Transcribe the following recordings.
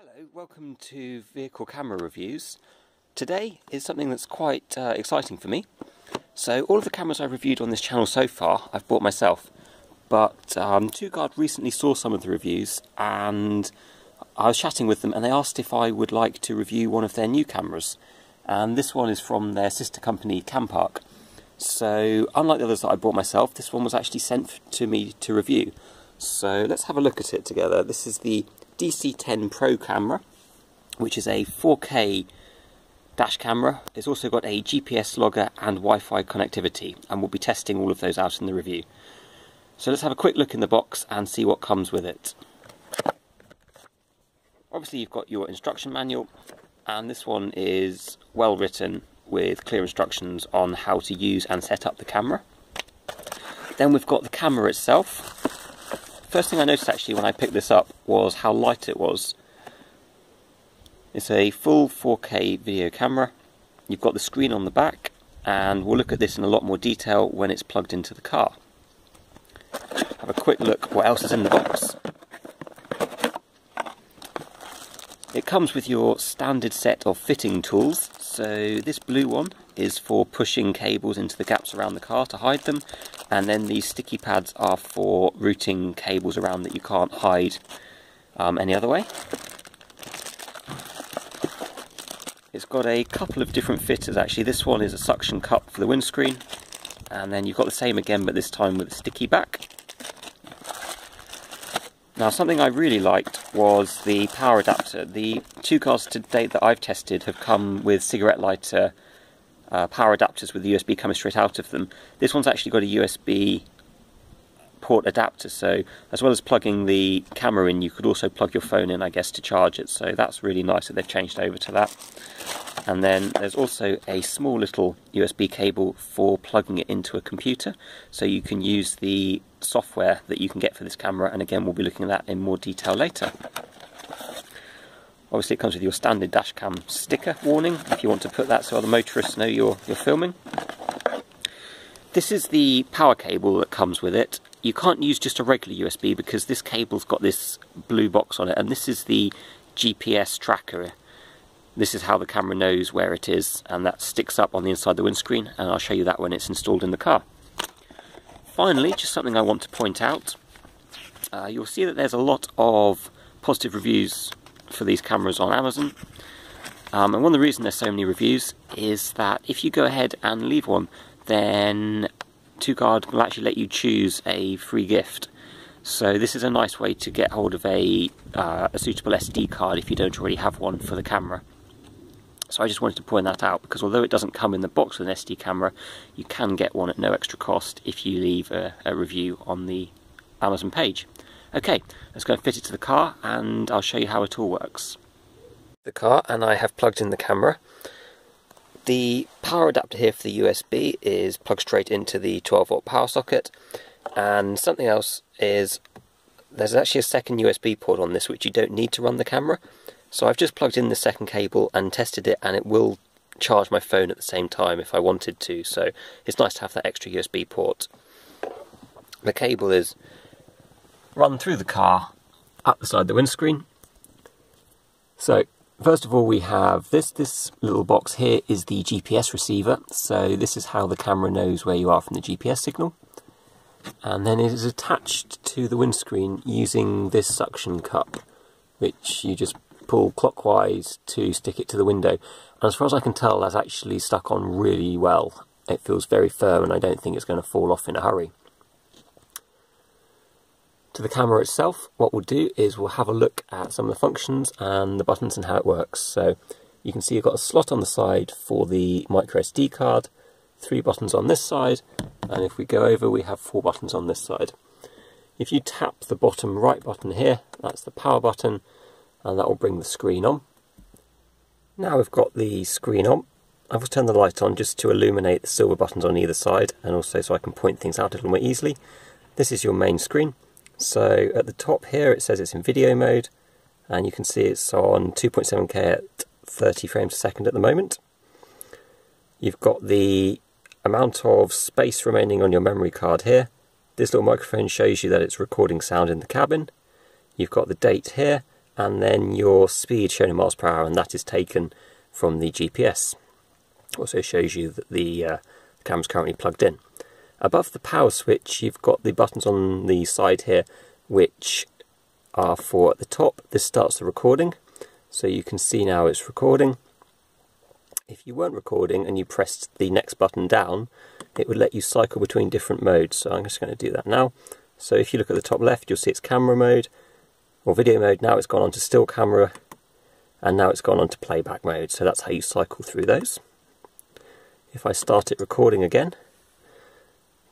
Hello, welcome to Vehicle Camera Reviews. Today is something that's quite exciting for me. So all of the cameras I've reviewed on this channel so far I've bought myself, but TwoGuard recently saw some of the reviews and I was chatting with them and they asked if I would like to review one of their new cameras, and this one is from their sister company Campark. So unlike the others that I bought myself, this one was actually sent to me to review. So let's have a look at it together. This is the DC10 Pro camera, which is a 4K dash camera. It's also got a GPS logger and Wi-Fi connectivity, and we'll be testing all of those out in the review. So let's have a quick look in the box and see what comes with it. Obviously you've got your instruction manual, and this one is well written with clear instructions on how to use and set up the camera. Then we've got the camera itself. First thing I noticed actually when I picked this up was how light it was. It's a full 4K video camera. You've got the screen on the back, and we'll look at this in a lot more detail when it's plugged into the car. Have a quick look what else is in the box. It comes with your standard set of fitting tools. So this blue one is for pushing cables into the gaps around the car to hide them, and then these sticky pads are for routing cables around that you can't hide any other way. It's got a couple of different fitters actually. This one is a suction cup for the windscreen, and then you've got the same again but this time with a sticky back. Now something I really liked was the power adapter. The TwoGuards to date that I've tested have come with cigarette lighter power adapters with the USB coming straight out of them. This one's actually got a USB port adapter, so as well as plugging the camera in, you could also plug your phone in, I guess, to charge it. So that's really nice that they've changed over to that. And then there's also a small little USB cable for plugging it into a computer, so you can use the software that you can get for this camera, and again we'll be looking at that in more detail later. Obviously it comes with your standard dashcam sticker warning if you want to put that so other motorists know you're filming. This is the power cable that comes with it. You can't use just a regular USB because this cable's got this blue box on it, and this is the GPS tracker. This is how the camera knows where it is, and that sticks up on the inside of the windscreen, and I'll show you that when it's installed in the car. Finally, just something I want to point out. You'll see that there's a lot of positive reviews for these cameras on Amazon, and one of the reasons there's so many reviews is that if you go ahead and leave one, then TwoGuard will actually let you choose a free gift. So this is a nice way to get hold of a suitable SD card if you don't already have one for the camera. So I just wanted to point that out, because although it doesn't come in the box with an SD camera, you can get one at no extra cost if you leave a review on the Amazon page. Okay, let's go and fit it to the car and I'll show you how it all works. The car, and I have plugged in the camera. The power adapter here for the USB is plugged straight into the 12-volt power socket, and something else is there's actually a second USB port on this which you don't need to run the camera. So I've just plugged in the second cable and tested it, and it will charge my phone at the same time if I wanted to, so it's nice to have that extra USB port. The cable is run through the car up the side of the windscreen. So first of all we have this little box here is the GPS receiver, so this is how the camera knows where you are from the GPS signal. And then it is attached to the windscreen using this suction cup, which you just pull clockwise to stick it to the window. And as far as I can tell, that's actually stuck on really well. It feels very firm and I don't think it's going to fall off in a hurry. To the camera itself, what we'll do is we'll have a look at some of the functions and the buttons and how it works. So you can see you've got a slot on the side for the micro SD card, 3 buttons on this side, and if we go over we have 4 buttons on this side. If you tap the bottom right button here, that's the power button, and that will bring the screen on. Now we've got the screen on, I've turned the light on just to illuminate the silver buttons on either side, and also so I can point things out a little more easily. This is your main screen. So at the top here it says it's in video mode, and you can see it's on 2.7K at 30 frames a second at the moment. You've got the amount of space remaining on your memory card here. This little microphone shows you that it's recording sound in the cabin. You've got the date here, and then your speed shown in miles per hour, and that is taken from the GPS. Also shows you that the camera's currently plugged in. Above the power switch, you've got the buttons on the side here, which are for at the top. This starts the recording, so you can see now it's recording. If you weren't recording and you pressed the next button down, it would let you cycle between different modes. So I'm just going to do that now. So if you look at the top left, you'll see it's camera mode or video mode. Now it's gone on to still camera, and now it's gone on to playback mode. So that's how you cycle through those. If I start it recording again,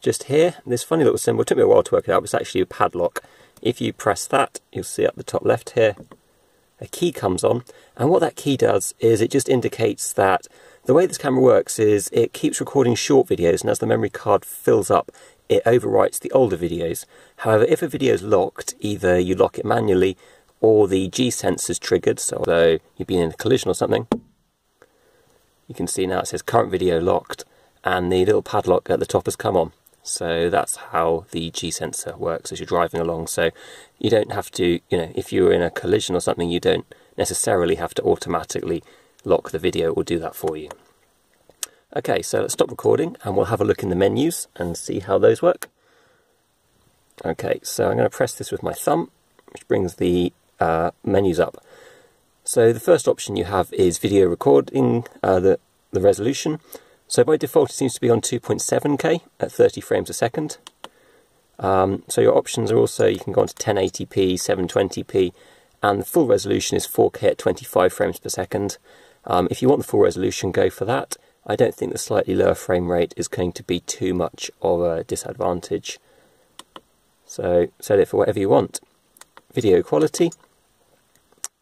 just here, this funny little symbol, it took me a while to work it out, but it's actually a padlock. If you press that, you'll see up the top left here, a key comes on, and what that key does is it just indicates that the way this camera works is it keeps recording short videos, and as the memory card fills up, it overwrites the older videos. However, if a video is locked, either you lock it manually or the G sensor's triggered, so you've been in a collision or something. You can see now it says current video locked, and the little padlock at the top has come on. So that's how the G sensor works as you're driving along. So you don't have to, if you're in a collision or something, you don't necessarily have to automatically lock the video or do that for you. Okay, so let's stop recording and we'll have a look in the menus and see how those work. Okay, so I'm going to press this with my thumb, which brings the menus up. So the first option you have is video recording, the resolution. So by default it seems to be on 2.7K at 30 frames a second. So your options are also, you can go on to 1080p, 720p, and the full resolution is 4K at 25 frames per second. If you want the full resolution, go for that. I don't think the slightly lower frame rate is going to be too much of a disadvantage. So set it for whatever you want. Video quality.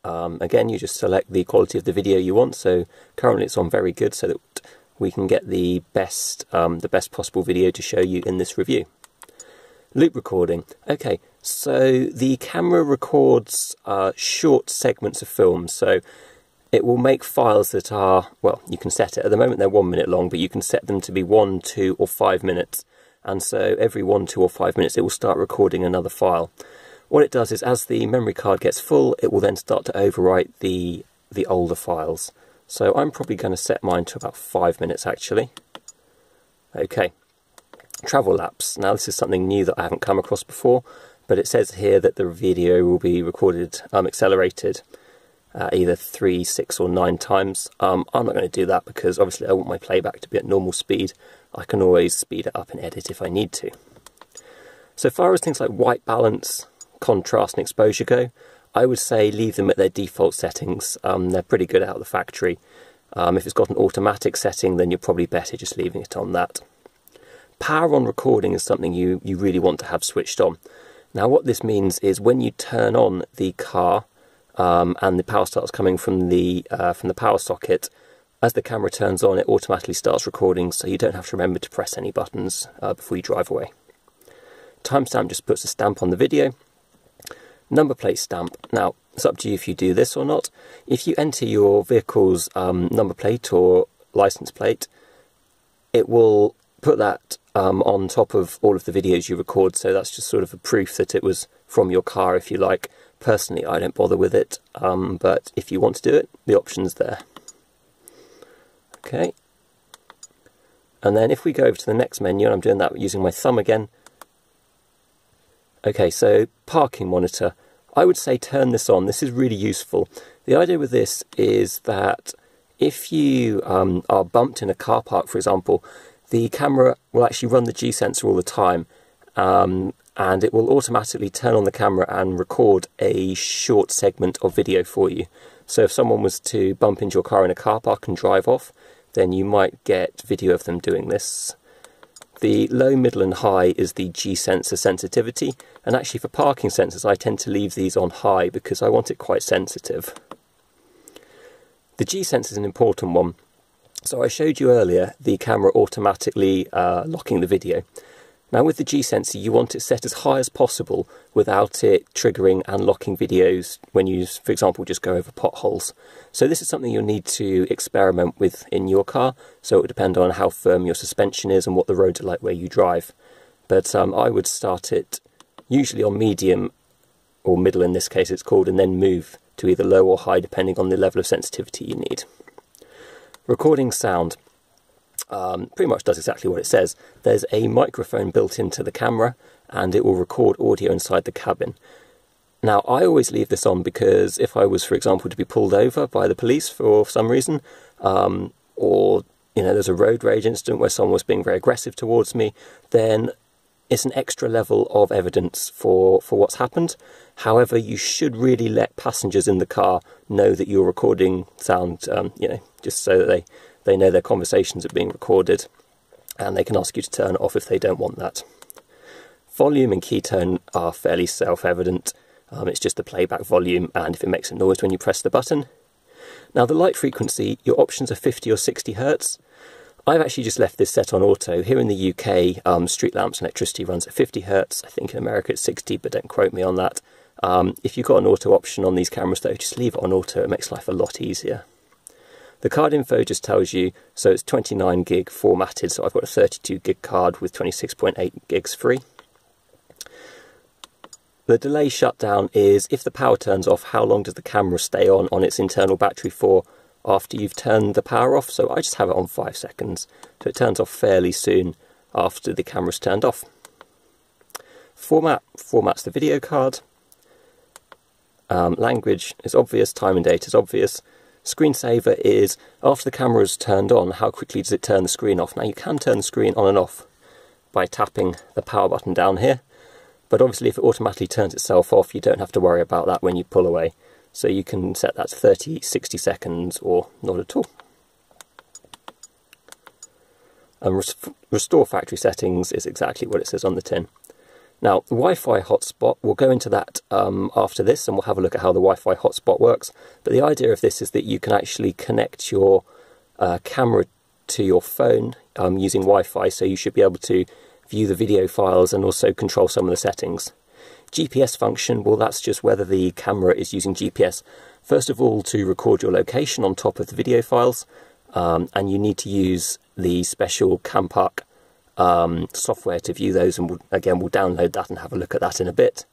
Again, you just select the quality of the video you want. So currently it's on very good, so that we can get the best possible video to show you in this review. Loop recording. Okay, so the camera records short segments of film. So it will make files that are, well, you can set it. At the moment they're 1 minute long, but you can set them to be 1, 2 or 5 minutes. And so every 1, 2 or 5 minutes it will start recording another file. What it does is as the memory card gets full, it will then start to overwrite the older files. So I'm probably going to set mine to about 5 minutes actually. Okay, travel lapse. Now this is something new that I haven't come across before, but it says here that the video will be recorded accelerated either 3, 6 or 9 times. I'm not going to do that because obviously I want my playback to be at normal speed. I can always speed it up and edit if I need to. So far as things like white balance, contrast and exposure go, I would say leave them at their default settings. They're pretty good out of the factory. If it's got an automatic setting, then you're probably better just leaving it on that. Power on recording is something you really want to have switched on. Now what this means is when you turn on the car and the power starts coming from the power socket, as the camera turns on it automatically starts recording, so you don't have to remember to press any buttons before you drive away. Timestamp just puts a stamp on the video. Number plate stamp. Now, it's up to you if you do this or not. If you enter your vehicle's number plate or license plate, it will put that on top of all of the videos you record, so that's just sort of a proof that it was from your car, if you like. Personally, I don't bother with it, but if you want to do it, the option's there. Okay. And then if we go over to the next menu, and I'm doing that using my thumb again. Okay, so parking monitor. I would say turn this on. This is really useful. The idea with this is that if you are bumped in a car park, for example, the camera will actually run the G sensor all the time, and it will automatically turn on the camera and record a short segment of video for you. So if someone was to bump into your car in a car park and drive off, then you might get video of them doing this. The low, middle and high is the G sensor sensitivity, and actually for parking sensors I tend to leave these on high because I want it quite sensitive. The G sensor is an important one. So I showed you earlier the camera automatically locking the video. Now with the G sensor you want it set as high as possible without it triggering and locking videos when you, for example, just go over potholes. So this is something you'll need to experiment with in your car, so it would depend on how firm your suspension is and what the roads are like where you drive. But I would start it usually on medium, or middle in this case it's called, and then move to either low or high depending on the level of sensitivity you need. Recording sound pretty much does exactly what it says. There's a microphone built into the camera and it will record audio inside the cabin. Now, I always leave this on because if I was, for example, to be pulled over by the police for some reason, or there's a road rage incident where someone was being very aggressive towards me, then it's an extra level of evidence for what's happened. However, you should really let passengers in the car know that you're recording sound, just so that they know their conversations are being recorded, and they can ask you to turn it off if they don't want that. Volume and key tone are fairly self-evident. It's just the playback volume and if it makes a noise when you press the button. Now, the light frequency, your options are 50 or 60 Hertz. I've actually just left this set on auto. Here in the UK, street lamps and electricity runs at 50 Hertz. I think in America it's 60, but don't quote me on that. If you've got an auto option on these cameras though, just leave it on auto. It makes life a lot easier. The card info just tells you, so it's 29 gig formatted, so I've got a 32 gig card with 26.8 gigs free. The delay shutdown is if the power turns off, how long does the camera stay on its internal battery for after you've turned the power off? So I just have it on 5 seconds, so it turns off fairly soon after the camera's turned off. Format's the video card. Language is obvious, time and date is obvious. Screensaver is after the camera's turned on, how quickly does it turn the screen off? Now, you can turn the screen on and off by tapping the power button down here. But obviously if it automatically turns itself off, you don't have to worry about that when you pull away. So you can set that to 30, 60 seconds or not at all. And restore factory settings is exactly what it says on the tin. Now, the Wi-Fi hotspot, we'll go into that after this and we'll have a look at how the Wi-Fi hotspot works. But the idea of this is that you can actually connect your camera to your phone using Wi-Fi, so you should be able to view the video files and also control some of the settings. GPS function, well, that's just whether the camera is using GPS, first of all, to record your location on top of the video files, and you need to use the special Campark software to view those, and we'll download that and have a look at that in a bit.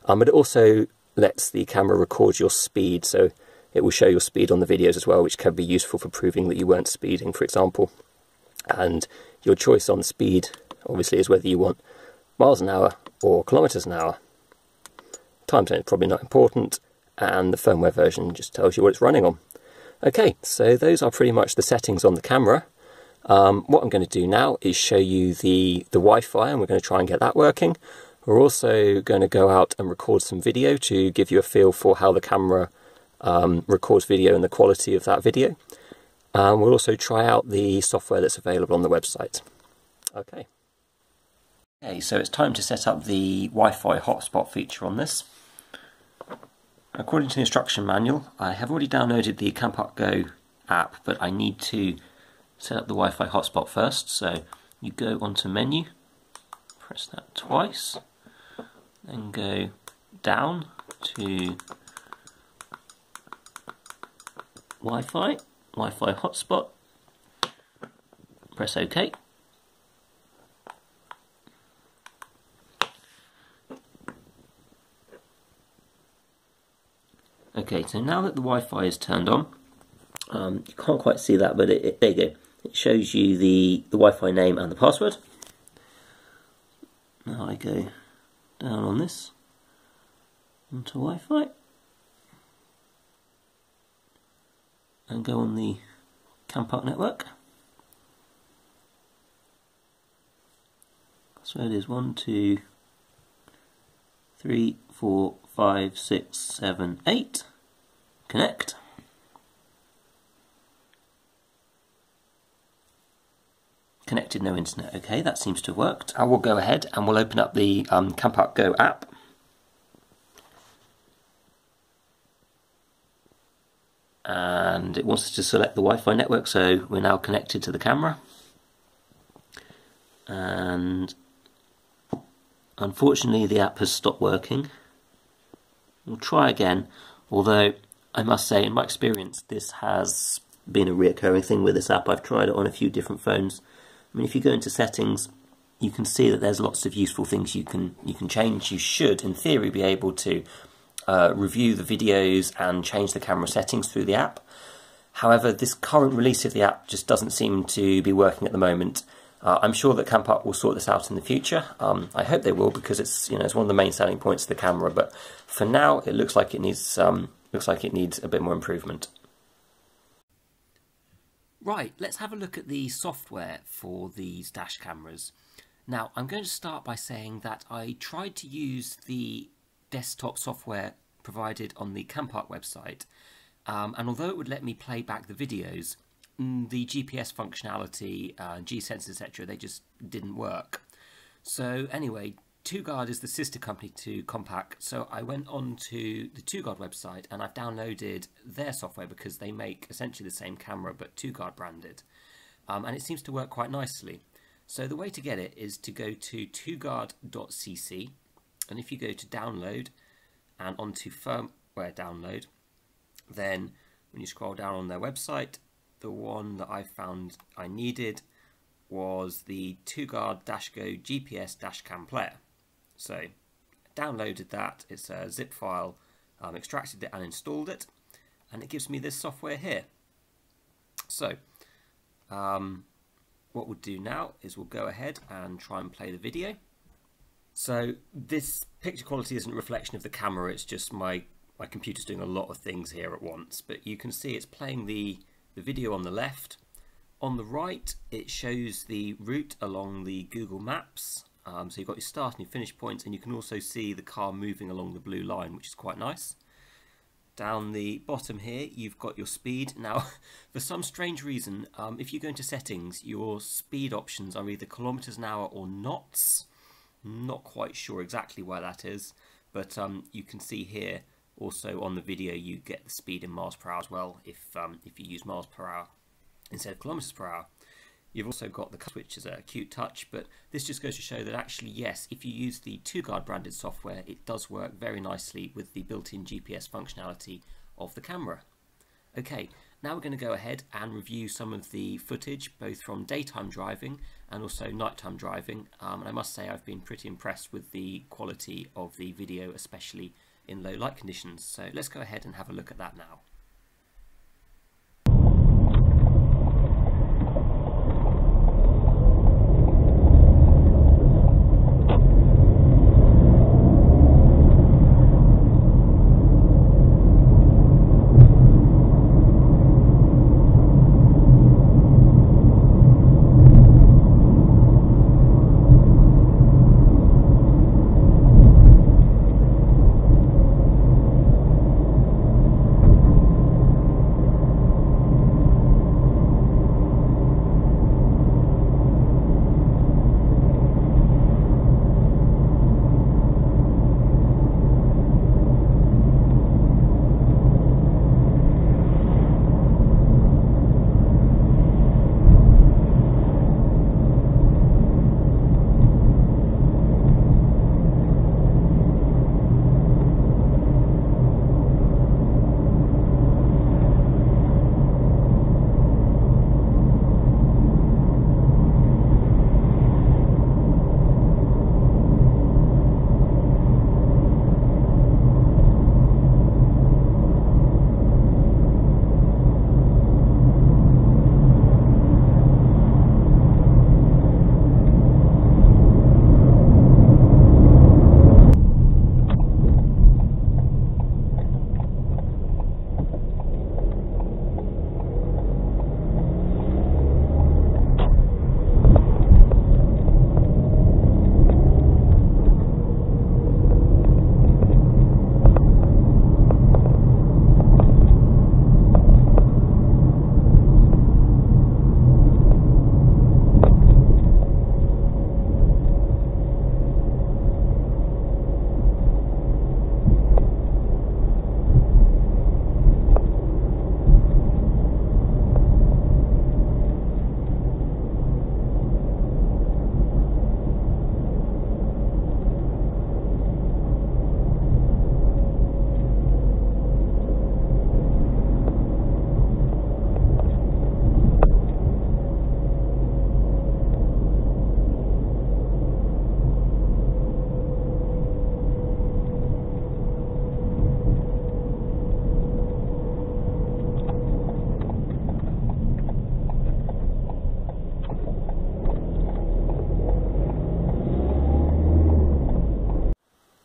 But it also lets the camera record your speed, so it will show your speed on the videos as well, which can be useful for proving that you weren't speeding, for example. And your choice on speed obviously is whether you want miles an hour or kilometers an hour. Time zone is probably not important, and the firmware version just tells you what it's running on. Okay, so those are pretty much the settings on the camera. What I'm going to do now is show you the Wi-Fi, and we're going to try and get that working. We're also going to go out and record some video to give you a feel for how the camera records video and the quality of that video. We'll also try out the software that's available on the website. Okay. Okay, so it's time to set up the Wi-Fi hotspot feature on this. According to the instruction manual, I have already downloaded the Campark Go app, but I need to set up the Wi-Fi hotspot first. So you go onto menu, press that twice, then go down to Wi-Fi hotspot, press OK. Okay, so now that the Wi-Fi is turned on, you can't quite see that, but there you go. It shows you the Wi-Fi name and the password. Now I go down on this, onto Wi-Fi, and go on the Campark network. So it is 1, 2, 3, 4, 5, 6, 7, 8. Connect. Connected, no internet. Okay, that seems to have worked. I will go ahead and we'll open up the Campark Go app. And it wants us to select the Wi-Fi network, so we're now connected to the camera. And unfortunately the app has stopped working. We'll try again, although I must say in my experience this has been a reoccurring thing with this app. I've tried it on a few different phones. I mean, if you go into settings, you can see that there's lots of useful things you can change. You should, in theory, be able to review the videos and change the camera settings through the app. However, this current release of the app just doesn't seem to be working at the moment. I'm sure that Campark will sort this out in the future. I hope they will, because it's it's one of the main selling points of the camera. But for now, it looks like it needs a bit more improvement. Right, let's have a look at the software for these dash cameras. Now, I'm going to start by saying that I tried to use the desktop software provided on the Campark website, and although it would let me play back the videos, the GPS functionality, G-sensors, etc., they just didn't work. So anyway, 2Guard is the sister company to Campark, so I went on to the 2Guard website and I've downloaded their software because they make essentially the same camera but 2Guard branded, and it seems to work quite nicely. So the way to get it is to go to 2guard.cc, and if you go to download and onto firmware download, then when you scroll down on their website, the one that I found I needed was the 2Guard Go GPS Dashcam player. So downloaded that, it's a zip file, extracted it and installed it, and it gives me this software here. So what we'll do now is we'll go ahead and try and play the video. So this picture quality isn't a reflection of the camera, it's just my computer's doing a lot of things here at once, but you can see it's playing the video on the left. On the right, it shows the route along the Google Maps. So you've got your start and your finish points, and you can also see the car moving along the blue line, which is quite nice. Down the bottom here, you've got your speed. Now, for some strange reason, if you go into settings, your speed options are either kilometers an hour or knots. Not quite sure exactly why that is, but you can see here also on the video you get the speed in miles per hour as well if you use miles per hour instead of kilometers per hour. You've also got the cut, which is a cute touch, but this just goes to show that actually, yes, if you use the 2Guard branded software, it does work very nicely with the built-in GPS functionality of the camera. Okay, now we're going to go ahead and review some of the footage, both from daytime driving and also nighttime driving, and I must say I've been pretty impressed with the quality of the video, especially in low light conditions. So let's go ahead and have a look at that now.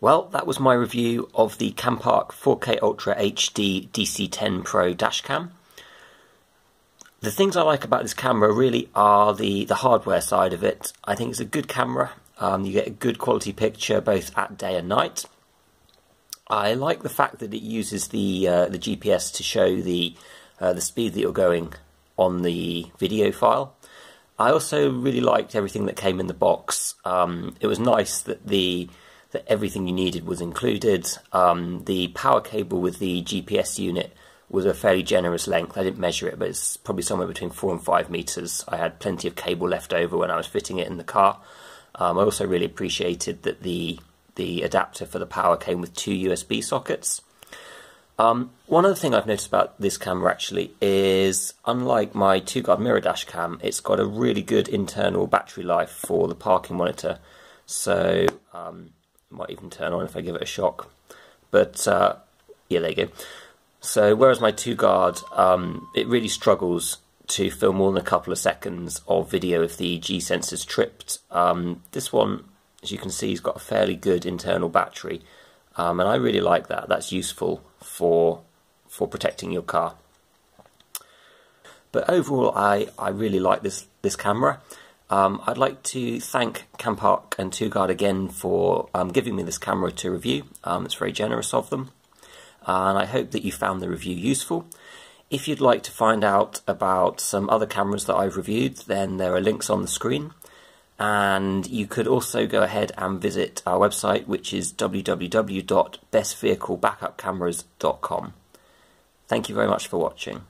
Well, that was my review of the Campark 4K Ultra HD DC10 Pro dashcam. The things I like about this camera really are the hardware side of it. I think it's a good camera. You get a good quality picture both at day and night. I like the fact that it uses the GPS to show the speed that you're going on the video file. I also really liked everything that came in the box. It was nice that that everything you needed was included. The power cable with the GPS unit was a fairly generous length. I didn't measure it, but it's probably somewhere between 4 and 5 meters. I had plenty of cable left over when I was fitting it in the car. I also really appreciated that the adapter for the power came with 2 USB sockets. One other thing I've noticed about this camera actually is, unlike my 2-guard mirror dash cam, it's got a really good internal battery life for the parking monitor. So might even turn on if I give it a shock. But yeah, there you go. So whereas my 2-guard, it really struggles to film more than a couple of seconds of video if the G-sensor's tripped. This one, as you can see, has got a fairly good internal battery, and I really like that. That's useful for protecting your car. But overall, I really like this camera. I'd like to thank Campark and 2-guard again for giving me this camera to review. It's very generous of them, and I hope that you found the review useful. If you'd like to find out about some other cameras that I've reviewed, then there are links on the screen, and you could also go ahead and visit our website, which is www.bestvehiclebackupcameras.com. Thank you very much for watching.